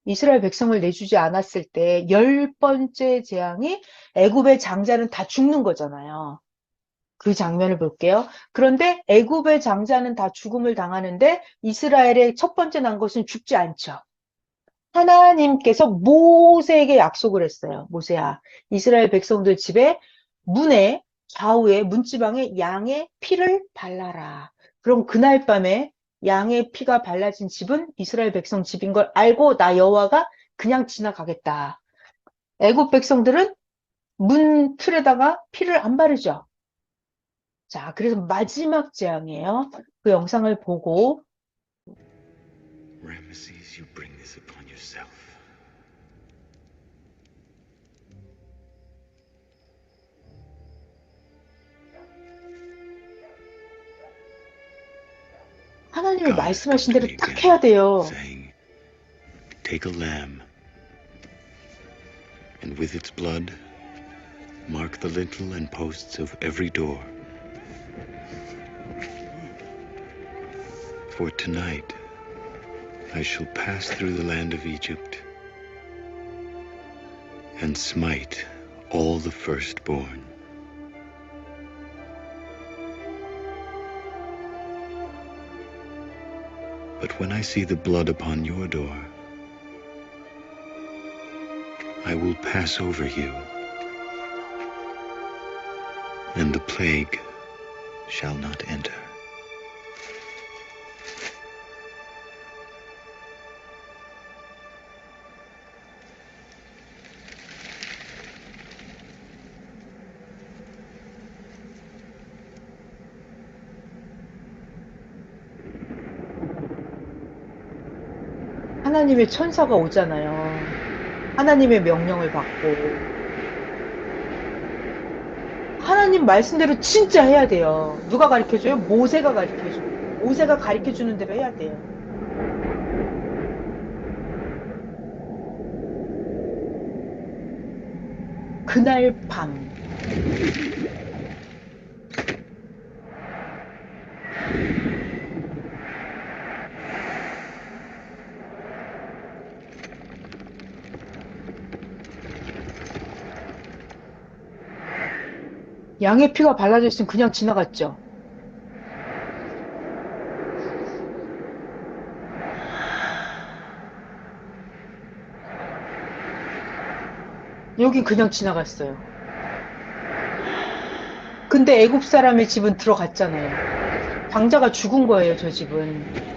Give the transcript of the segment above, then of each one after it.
이스라엘 백성을 내주지 않았을 때 열 번째 재앙이 애굽의 장자는 다 죽는 거잖아요. 그 장면을 볼게요. 그런데 애굽의 장자는 다 죽음을 당하는데 이스라엘의 첫 번째 난 것은 죽지 않죠. 하나님께서 모세에게 약속을 했어요. 모세야, 이스라엘 백성들 집에 문에 좌우에 문지방에 양의 피를 발라라. 그럼 그날 밤에 양의 피가 발라진 집은 이스라엘 백성 집인 걸 알고 나 여호와가 그냥 지나가겠다. 애굽 백성들은 문 틀에다가 피를 안 바르죠. 자, 그래서 마지막 재앙이에요. 그 영상을 보고 Ramesses, you bring this upon yourself. 하나님이 God spoke 말씀하신 to 대로 me 딱 again, 해야 돼요. saying, take a lamb, and with its blood, mark the lintel and posts of every door. For tonight, I shall pass through the land of Egypt and smite all the firstborn. But when I see the blood upon your door, I will pass over you, and the plague shall not enter. 하나님의 천사가 오잖아요. 하나님의 명령을 받고. 하나님 말씀대로 진짜 해야 돼요. 누가 가르쳐줘요? 모세가 가르쳐줘요. 모세가 가르쳐주는 대로 해야 돼요. 그날 밤. 양의 피가 발라져 있으면 그냥 지나갔죠. 여긴 그냥 지나갔어요. 근데 애굽 사람의 집은 들어갔잖아요. 장자가 죽은 거예요, 저 집은.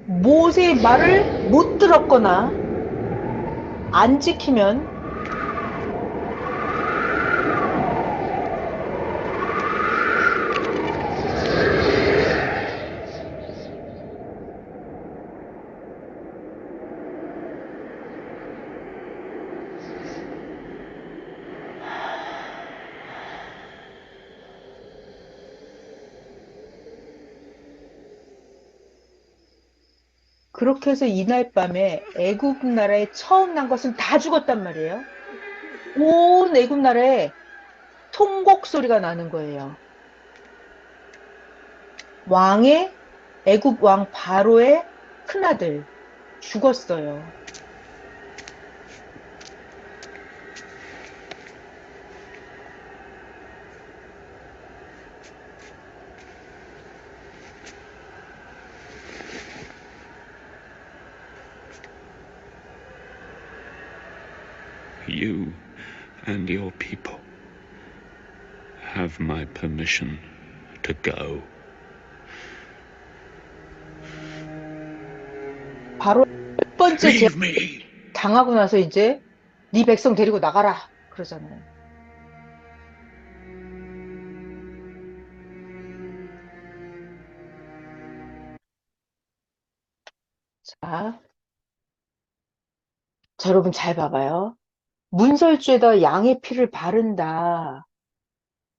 모세의 말을 못 들었거나 안 지키면 그렇게 해서 이날 밤에 애굽 나라에 처음 난 것은 다 죽었단 말이에요. 온 애굽 나라에 통곡 소리가 나는 거예요. 왕의 애굽 왕 바로의 큰아들 죽었어요. You and your people have my permission to go. 바로 첫 번째 재앙 Leave me! 당하고 나서 이제 네 백성 데리고 나가라 그러잖아요. 자, 자, 여러분 잘 봐봐요. 문설주에다 양의 피를 바른다.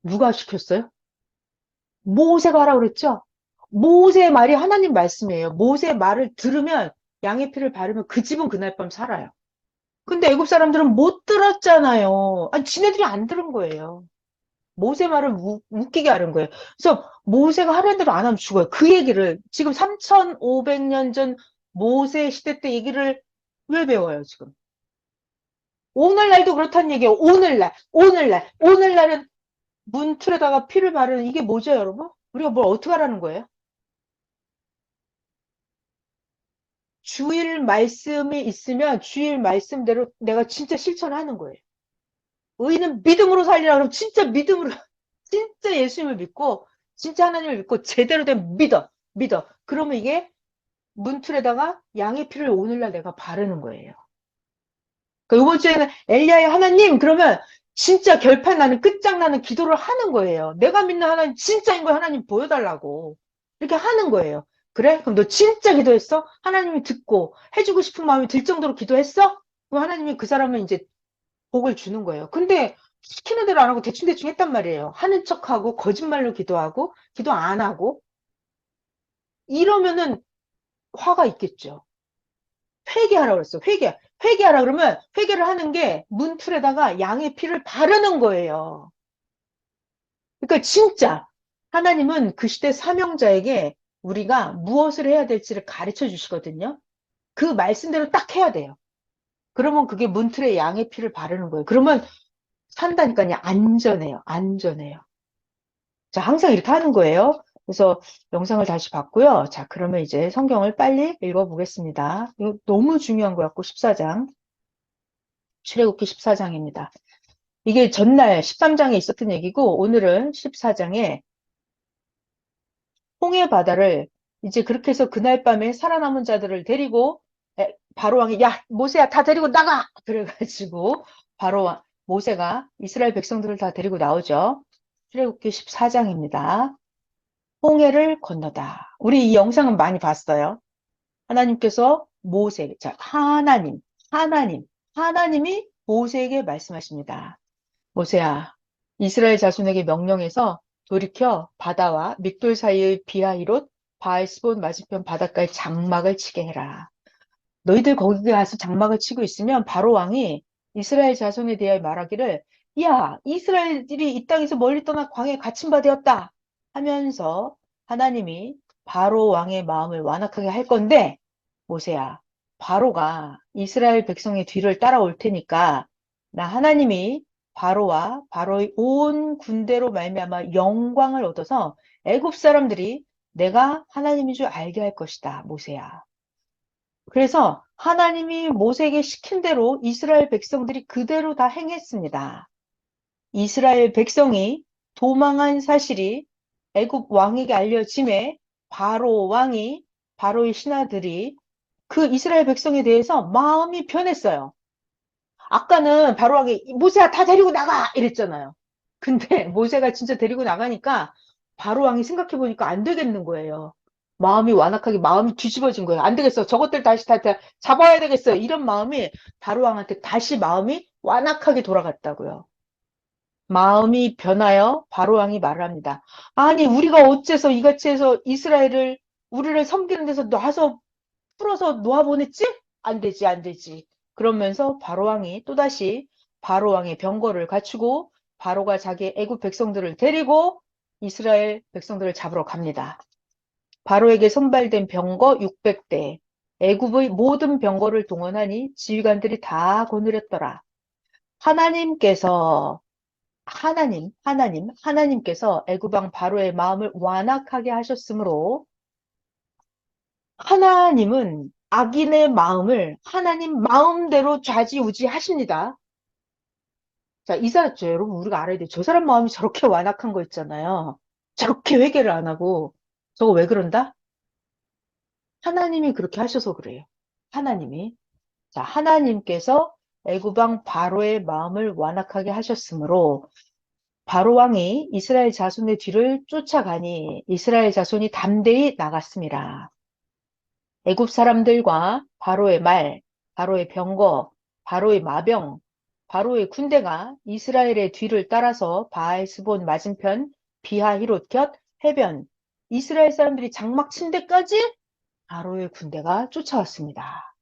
누가 시켰어요? 모세가 하라고 그랬죠? 모세의 말이 하나님 말씀이에요. 모세의 말을 들으면 양의 피를 바르면 그 집은 그날 밤 살아요. 근데 애굽 사람들은 못 들었잖아요. 아니, 지네들이 안 들은 거예요. 모세 말을 웃기게 하는 거예요. 그래서 모세가 하라는 대로 안 하면 죽어요. 그 얘기를 지금 3,500년 전 모세 시대 때 얘기를 왜 배워요, 지금? 오늘날도 그렇다는 얘기예요. 오늘날은 문틀에다가 피를 바르는 이게 뭐죠, 여러분? 우리가 뭘 어떻게 하라는 거예요? 주일 말씀이 있으면 주일 말씀대로 내가 진짜 실천하는 거예요. 의인은 믿음으로 살리라 그러면 진짜 믿음으로, 진짜 예수님을 믿고, 진짜 하나님을 믿고, 제대로 된 믿어. 그러면 이게 문틀에다가 양의 피를 오늘날 내가 바르는 거예요. 그러니까 이번 주에는 엘리야의 하나님, 그러면 진짜 결판나는, 끝장나는 기도를 하는 거예요. 내가 믿는 하나님, 진짜인 거 하나님 보여달라고. 이렇게 하는 거예요. 그래? 그럼 너 진짜 기도했어? 하나님이 듣고 해주고 싶은 마음이 들 정도로 기도했어? 그럼 하나님이 그 사람은 이제 복을 주는 거예요. 근데 시키는 대로 안 하고 대충대충 했단 말이에요. 하는 척하고 거짓말로 기도하고 기도 안 하고 이러면은 화가 있겠죠. 회개하라 그랬어. 회개하라 그러면 회개를 하는 게 문틀에다가 양의 피를 바르는 거예요. 그러니까 진짜 하나님은 그 시대 사명자에게 우리가 무엇을 해야 될지를 가르쳐 주시거든요. 그 말씀대로 딱 해야 돼요. 그러면 그게 문틀에 양의 피를 바르는 거예요. 그러면 산다니까요. 안전해요. 자, 항상 이렇게 하는 거예요. 그래서 영상을 다시 봤고요. 자, 그러면 이제 성경을 빨리 읽어보겠습니다. 이거 너무 중요한 것 같고, 14장. 출애굽기 14장입니다. 이게 전날 13장에 있었던 얘기고, 오늘은 14장에 홍해 바다를 이제 그렇게 해서 그날 밤에 살아남은 자들을 데리고, 바로 왕이, 야, 모세야, 다 데리고 나가! 그래가지고, 모세가 이스라엘 백성들을 다 데리고 나오죠. 출애굽기 14장입니다. 홍해를 건너다. 우리 이 영상은 많이 봤어요. 하나님께서 자, 하나님이 모세에게 말씀하십니다. 모세야, 이스라엘 자손에게 명령해서 돌이켜 바다와 믹돌 사이의 비하이롯 바알스본 맞은편 바닷가에 장막을 치게 해라. 너희들 거기 가서 장막을 치고 있으면 바로 왕이 이스라엘 자손에 대하여 말하기를 야, 이스라엘들이 이 땅에서 멀리 떠나 광야에 갇힌 바 되었다 하면서 하나님이 바로 왕의 마음을 완악하게 할 건데 모세야, 바로가 이스라엘 백성의 뒤를 따라올 테니까 나 하나님이 바로와 바로의 온 군대로 말미암아 영광을 얻어서 애굽 사람들이 내가 하나님인 줄 알게 할 것이다, 모세야. 그래서 하나님이 모세에게 시킨 대로 이스라엘 백성들이 그대로 다 행했습니다. 이스라엘 백성이 도망한 사실이 애굽 왕에게 알려짐에 바로의 신하들이 그 이스라엘 백성에 대해서 마음이 변했어요. 아까는 바로 왕이 모세야 다 데리고 나가 이랬잖아요. 근데 모세가 진짜 데리고 나가니까 바로 왕이 생각해 보니까 안 되겠는 거예요. 마음이 뒤집어진 거예요. 안 되겠어. 저것들 다시 다 잡아야 되겠어. 이런 마음이 바로 왕한테 다시 마음이 완악하게 돌아갔다고요. 마음이 변하여 바로 왕이 말을 합니다. 아니 우리가 어째서 이같이 해서 우리를 섬기는 데서 풀어서 놓아보냈지? 안 되지. 그러면서 바로왕이 또다시 바로왕의 병거를 갖추고 바로가 자기 애굽 백성들을 데리고 이스라엘 백성들을 잡으러 갑니다. 바로에게 선발된 병거 600대, 애굽의 모든 병거를 동원하니 지휘관들이 다 거느렸더라. 하나님께서 하나님께서 애굽 왕 바로의 마음을 완악하게 하셨으므로 하나님은 악인의 마음을 하나님 마음대로 좌지우지 하십니다. 자, 여러분, 우리가 알아야 돼요. 저 사람 마음이 저렇게 완악한 거 있잖아요. 저렇게 회개를 안 하고. 저거 왜 그런다? 하나님이 그렇게 하셔서 그래요. 하나님이. 자, 하나님께서 애굽 왕 바로의 마음을 완악하게 하셨으므로 바로 왕이 이스라엘 자손의 뒤를 쫓아가니 이스라엘 자손이 담대히 나갔습니다. 애굽 사람들과 바로의 말, 바로의 병거, 바로의 마병, 바로의 군대가 이스라엘의 뒤를 따라서 바알스본 맞은편 비하히롯 곁 해변, 이스라엘 사람들이 장막 친 데까지 바로의 군대가 쫓아왔습니다.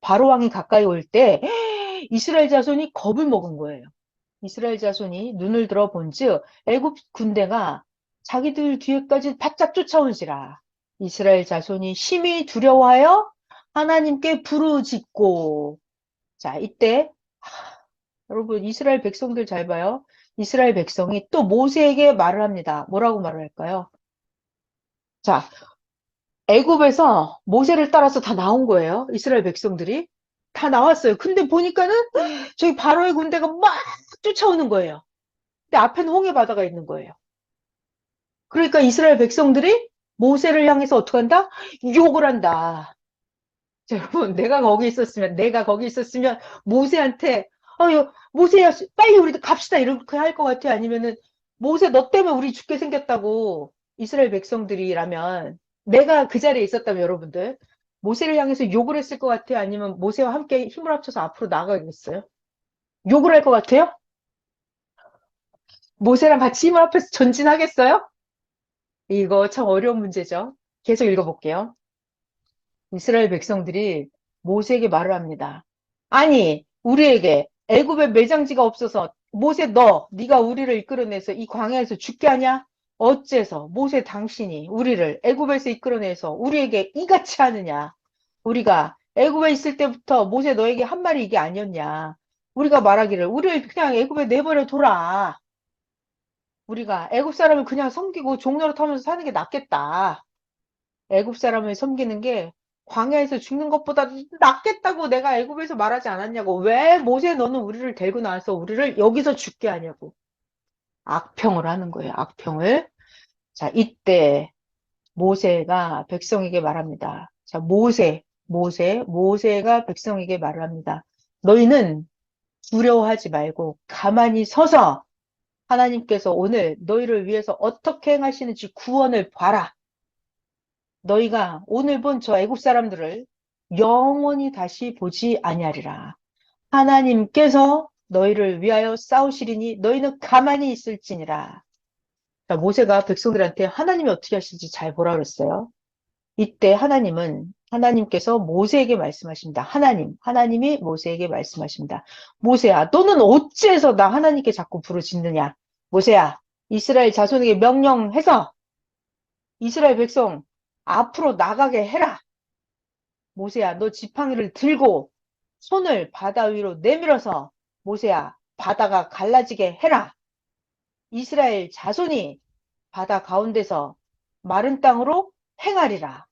바로 왕이 가까이 올 때 이스라엘 자손이 겁을 먹은 거예요. 이스라엘 자손이 눈을 들어 본즉 애굽 군대가 자기들 뒤에까지 바짝 쫓아온지라. 이스라엘 자손이 심히 두려워하여 하나님께 부르짖고. 자, 이때 여러분 이스라엘 백성들 잘 봐요. 이스라엘 백성이 또 모세에게 말을 합니다. 뭐라고 말을 할까요? 자, 애굽에서 모세를 따라서 다 나온 거예요. 이스라엘 백성들이 다 나왔어요. 근데 보니까는 저기 바로의 군대가 막 쫓아오는 거예요. 근데 앞에는 홍해 바다가 있는 거예요. 그러니까 이스라엘 백성들이 모세를 향해서 어떻게 한다? 욕을 한다. 자, 여러분, 내가 거기 있었으면 모세한테, 모세야, 빨리 우리 갑시다. 이렇게 할 것 같아요. 아니면은, 모세, 너 때문에 우리 죽게 생겼다고 이스라엘 백성들이라면, 내가 그 자리에 있었다면 여러분들, 모세를 향해서 욕을 했을 것 같아요. 아니면 모세와 함께 힘을 합쳐서 앞으로 나아가겠어요? 욕을 할 것 같아요? 모세랑 같이 힘을 합해서 전진하겠어요? 이거 참 어려운 문제죠. 계속 읽어볼게요. 이스라엘 백성들이 모세에게 말을 합니다. 아니, 우리에게 애굽에 매장지가 없어서 모세 네가 우리를 이끌어내서 이 광야에서 죽게 하냐? 어째서 모세 당신이 우리를 애굽에서 이끌어내서 우리에게 이같이 하느냐? 우리가 애굽에 있을 때부터 모세 너에게 한 말이 이게 아니었냐? 우리가 말하기를 우리를 그냥 애굽에 내버려 둬라. 우리가 애굽 사람을 그냥 섬기고 종노릇하면서 사는 게 낫겠다. 애굽 사람을 섬기는 게 광야에서 죽는 것보다 낫겠다고 내가 애굽에서 말하지 않았냐고. 왜 모세 너는 우리를 데리고 나와서 우리를 여기서 죽게 하냐고. 악평을 하는 거예요. 악평을. 자, 이때 모세가 백성에게 말합니다. 자, 모세가 백성에게 말을 합니다. 너희는 두려워하지 말고 가만히 서서 하나님께서 오늘 너희를 위해서 어떻게 행하시는지 구원을 봐라. 너희가 오늘 본 저 애국 사람들을 영원히 다시 보지 아니하리라. 하나님께서 너희를 위하여 싸우시리니 너희는 가만히 있을지니라. 자, 모세가 백성들한테 하나님이 어떻게 하실지 잘 보라 그랬어요. 이때 하나님께서 모세에게 말씀하십니다. 하나님이 모세에게 말씀하십니다. 모세야, 너는 어찌해서 나 하나님께 자꾸 부르짖느냐? 모세야, 이스라엘 자손에게 명령해서 이스라엘 백성 앞으로 나가게 해라. 모세야, 너 지팡이를 들고 손을 바다 위로 내밀어서 모세야, 바다가 갈라지게 해라. 이스라엘 자손이 바다 가운데서 마른 땅으로 행하리라.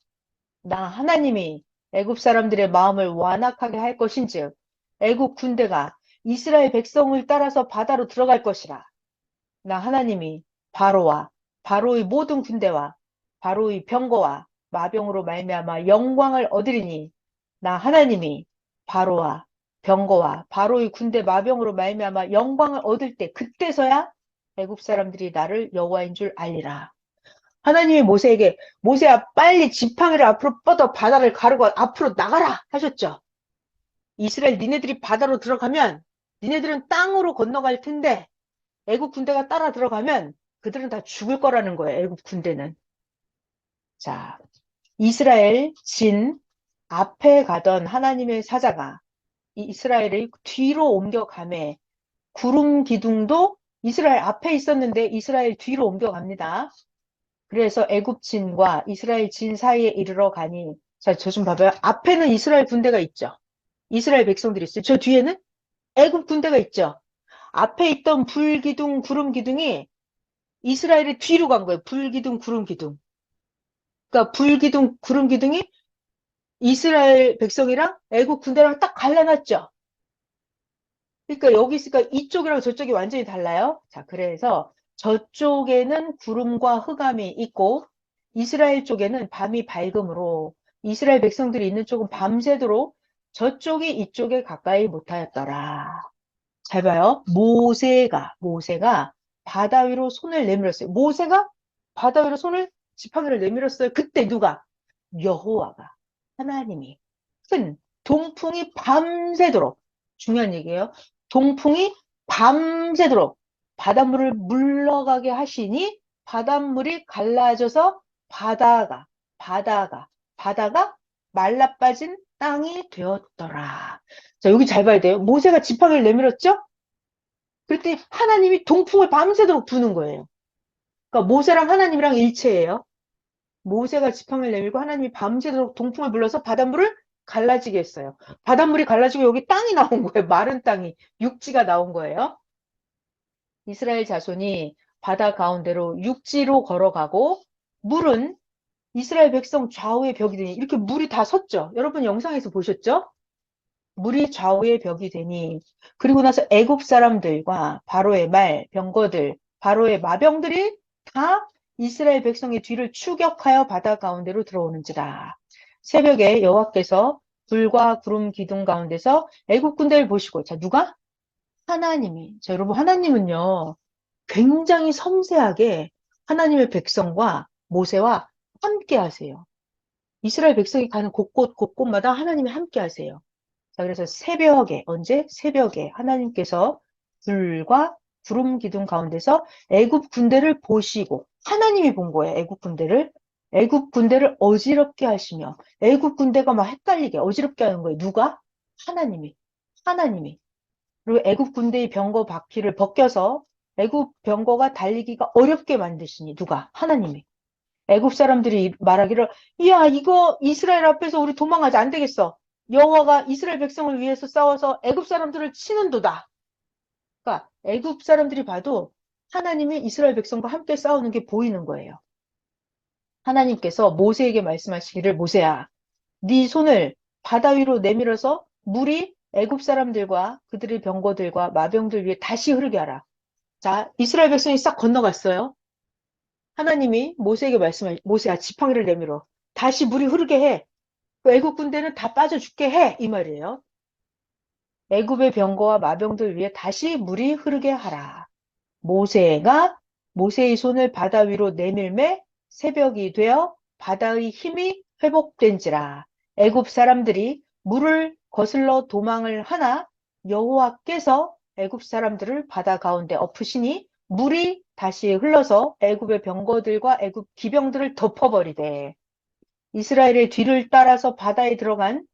나 하나님이 애굽 사람들의 마음을 완악하게 할 것인즉 애굽 군대가 이스라엘 백성을 따라서 바다로 들어갈 것이라. 나 하나님이 바로의 모든 군대와 바로의 병거와 마병으로 말미암아 영광을 얻으리니 나 하나님이 바로와 병거와 바로의 군대 마병으로 말미암아 영광을 얻을 때 그때서야 애굽 사람들이 나를 여호와인 줄 알리라. 하나님이 모세에게 모세야 빨리 지팡이를 앞으로 뻗어 바다를 가르고 앞으로 나가라 하셨죠. 이스라엘 니네들이 바다로 들어가면 니네들은 땅으로 건너갈 텐데 애국 군대가 따라 들어가면 그들은 다 죽을 거라는 거예요. 애국 군대는. 자, 이스라엘 진 앞에 가던 하나님의 사자가 이스라엘을 뒤로 옮겨가매 구름 기둥도 이스라엘 앞에 있었는데 이스라엘 뒤로 옮겨갑니다. 그래서 애굽 진과 이스라엘 진 사이에 이르러 가니 자, 저 좀 봐봐요. 앞에는 이스라엘 군대가 있죠. 이스라엘 백성들이 있어요. 저 뒤에는 애굽 군대가 있죠. 앞에 있던 불기둥, 구름 기둥이 이스라엘의 뒤로 간 거예요. 불기둥, 구름 기둥. 그러니까 불기둥, 구름 기둥이 이스라엘 백성이랑 애국 군대랑 딱 갈라놨죠. 그러니까 여기 있으니까 이쪽이랑 저쪽이 완전히 달라요. 자, 그래서 저쪽에는 구름과 흑암이 있고 이스라엘 쪽에는 밤이 밝음으로 이스라엘 백성들이 있는 쪽은 밤새도록 저쪽이 이쪽에 가까이 못하였더라. 잘 봐요. 모세가 바다 위로 손을 내밀었어요. 모세가 바다 위로 지팡이를 내밀었어요. 그때 누가? 여호와가 하나님이 큰 동풍이 밤새도록 중요한 얘기예요. 동풍이 밤새도록 바닷물을 물러가게 하시니 바닷물이 갈라져서 바다가 말라빠진 땅이 되었더라. 자, 여기 잘 봐야 돼요. 모세가 지팡이를 내밀었죠? 그랬더니 하나님이 동풍을 밤새도록 부는 거예요. 그러니까 모세랑 하나님이랑 일체예요. 모세가 지팡이를 내밀고 하나님이 밤새도록 동풍을 불러서 바닷물을 갈라지게 했어요. 바닷물이 갈라지고 여기 땅이 나온 거예요. 마른 땅이. 육지가 나온 거예요. 이스라엘 자손이 바다 가운데로 육지로 걸어가고 물은 이스라엘 백성 좌우의 벽이 되니 이렇게 물이 다 섰죠. 여러분 영상에서 보셨죠? 물이 좌우의 벽이 되니 그리고 나서 애굽 사람들과 바로의 말, 병거들, 바로의 마병들이 다 이스라엘 백성의 뒤를 추격하여 바다 가운데로 들어오는지라. 새벽에 여호와께서 불과 구름 기둥 가운데서 애굽 군대를 보시고 자 누가? 하나님이. 자 여러분 하나님은요. 굉장히 섬세하게 하나님의 백성과 모세와 함께 하세요. 이스라엘 백성이 가는 곳곳마다 하나님이 함께 하세요. 자, 그래서 새벽에, 언제? 새벽에 하나님께서 불과 구름 기둥 가운데서 애굽 군대를 보시고, 하나님이 본 거예요, 애굽 군대를. 애굽 군대를 어지럽게 하시며, 애굽 군대가 막 헷갈리게 어지럽게 하는 거예요. 누가? 하나님이. 하나님이. 그리고 애굽 군대의 병거 바퀴를 벗겨서 애굽 병거가 달리기가 어렵게 만드시니 누가? 하나님이. 애굽 사람들이 말하기를 이야 이거 이스라엘 앞에서 우리 도망하지 안 되겠어. 여호와가 이스라엘 백성을 위해서 싸워서 애굽 사람들을 치는도다. 그러니까 애굽 사람들이 봐도 하나님이 이스라엘 백성과 함께 싸우는 게 보이는 거예요. 하나님께서 모세에게 말씀하시기를 모세야 네 손을 바다 위로 내밀어서 물이 애굽 사람들과 그들의 병거들과 마병들 위에 다시 흐르게 하라. 자, 이스라엘 백성이 싹 건너갔어요. 하나님이 모세에게 말씀을 모세야 지팡이를 내밀어 다시 물이 흐르게 해. 그 애굽 군대는 다 빠져 죽게 해. 이 말이에요. 애굽의 병거와 마병들 위에 다시 물이 흐르게 하라. 모세가 모세의 손을 바다 위로 내밀매 새벽이 되어 바다의 힘이 회복된지라. 애굽 사람들이 물을 거슬러 도망을 하나 여호와께서 애굽 사람들을 바다 가운데 엎으시니 물이 다시 흘러서 애굽의 병거들과 애굽 기병들을 덮어버리되 이스라엘의 뒤를 따라서 바다에 들어간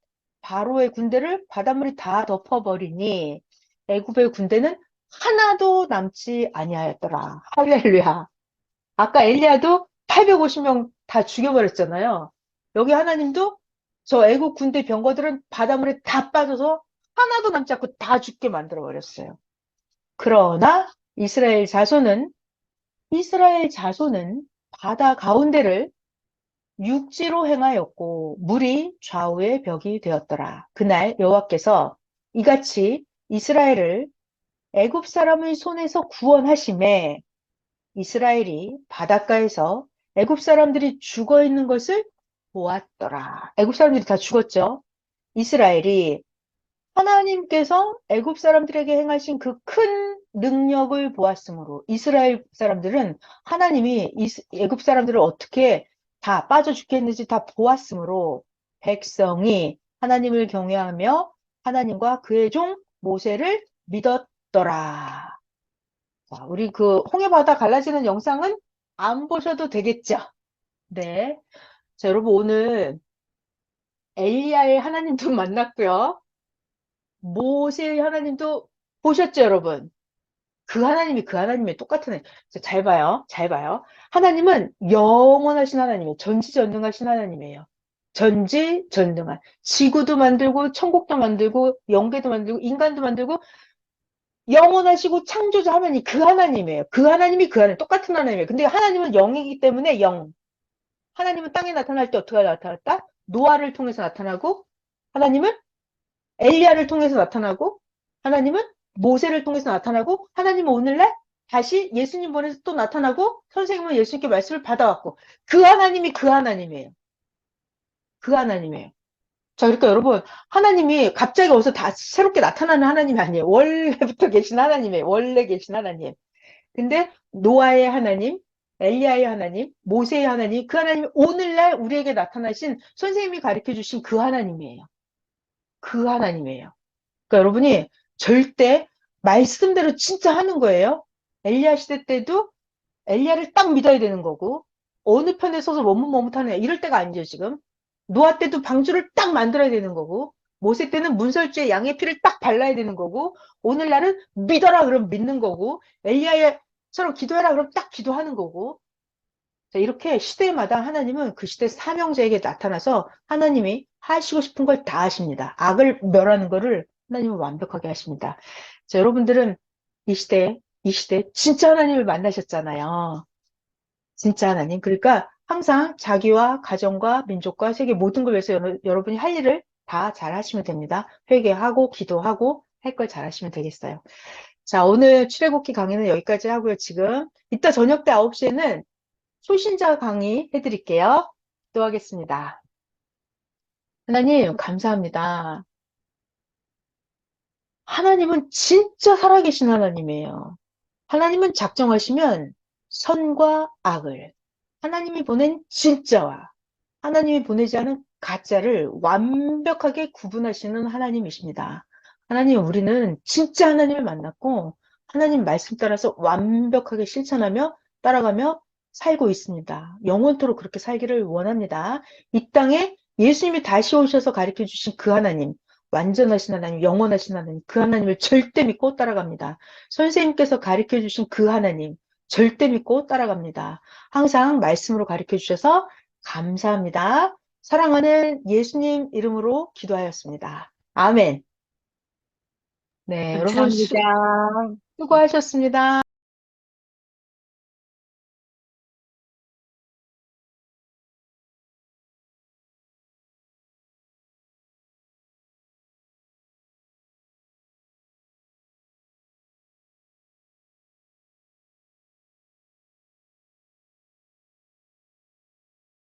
바로의 군대를 바닷물이 다 덮어버리니 애굽의 군대는 하나도 남지 아니하였더라. 할렐루야. 아까 엘리야도 850명 다 죽여버렸잖아요. 여기 하나님도 저 애국 군대 병거들은 바닷물에 다 빠져서 하나도 남지 않고 다 죽게 만들어버렸어요. 그러나 이스라엘 자손은 바다 가운데를 육지로 행하였고 물이 좌우의 벽이 되었더라. 그날 여호와께서 이같이 이스라엘을 애굽 사람의 손에서 구원하심에 이스라엘이 바닷가에서 애굽 사람들이 죽어 있는 것을 보았더라. 애굽 사람들이 다 죽었죠. 이스라엘이 하나님께서 애굽 사람들에게 행하신 그 큰 능력을 보았으므로 이스라엘 사람들은 하나님이 애굽 사람들을 어떻게 다 빠져 죽겠는지 다 보았으므로 백성이 하나님을 경외하며 하나님과 그의 종 모세를 믿었더라. 자, 우리 그 홍해바다 갈라지는 영상은 안 보셔도 되겠죠? 네. 자, 여러분 오늘 엘리야의 하나님도 만났고요. 모세의 하나님도 보셨죠, 여러분? 그 하나님이 똑같은 애. 잘 봐요. 잘 봐요. 하나님은 영원하신 하나님이에요. 전지전능하신 하나님이에요. 전지전능한. 지구도 만들고, 천국도 만들고, 영계도 만들고, 인간도 만들고, 영원하시고 창조자 하나님, 그 하나님이에요. 그 하나님이 그 하나님, 똑같은 하나님이에요. 근데 하나님은 영이기 때문에 영. 하나님은 땅에 나타날 때 어떻게 나타났다? 노아를 통해서 나타나고, 하나님은 엘리야를 통해서 나타나고 하나님은 모세를 통해서 나타나고 하나님은 오늘날 다시 예수님 보내서 또 나타나고 선생님은 예수님께 말씀을 받아왔고 그 하나님이 그 하나님이에요. 그 하나님이에요. 자, 그러니까 여러분 하나님이 갑자기 어디서 다 새롭게 나타나는 하나님이 아니에요. 원래부터 계신 하나님이에요. 원래 계신 하나님. 근데 노아의 하나님, 엘리야의 하나님, 모세의 하나님, 그 하나님이 오늘날 우리에게 나타나신 선생님이 가르쳐 주신 그 하나님이에요. 그 하나님이에요. 그러니까 여러분이 절대 말씀대로 진짜 하는 거예요. 엘리야 시대 때도 엘리야를 딱 믿어야 되는 거고 어느 편에 서서 머뭇머뭇하네 이럴 때가 아니죠 지금. 노아 때도 방주를 딱 만들어야 되는 거고 모세 때는 문설주에 양의 피를 딱 발라야 되는 거고, 오늘날은 믿어라 그러면 믿는 거고, 엘리야처럼 기도해라 그러면 딱 기도하는 거고. 자, 이렇게 시대마다 하나님은 그 시대 사명자에게 나타나서 하나님이 하시고 싶은 걸 다 하십니다. 악을 멸하는 거를 하나님은 완벽하게 하십니다. 자, 여러분들은 이 시대 진짜 하나님을 만나셨잖아요. 진짜 하나님. 그러니까 항상 자기와 가정과 민족과 세계 모든 걸 위해서 여러분이 할 일을 다 잘 하시면 됩니다. 회개하고 기도하고 할 걸 잘 하시면 되겠어요. 자, 오늘 출애굽기 강의는 여기까지 하고요. 지금 이따 저녁 때 9시에는 초신자 강의 해드릴게요. 기도하겠습니다. 하나님, 감사합니다. 하나님은 진짜 살아계신 하나님이에요. 하나님은 작정하시면 선과 악을, 하나님이 보낸 진짜와 하나님이 보내지 않은 가짜를 완벽하게 구분하시는 하나님이십니다. 하나님, 우리는 진짜 하나님을 만났고, 하나님 말씀 따라서 완벽하게 실천하며 따라가며 살고 있습니다. 영원토록 그렇게 살기를 원합니다. 이 땅에 예수님이 다시 오셔서 가르쳐 주신 그 하나님, 완전하신 하나님, 영원하신 하나님, 그 하나님을 절대 믿고 따라갑니다. 선생님께서 가르쳐 주신 그 하나님, 절대 믿고 따라갑니다. 항상 말씀으로 가르쳐 주셔서 감사합니다. 사랑하는 예수님 이름으로 기도하였습니다. 아멘. 네, 여러분 감사합니다. 수고하셨습니다.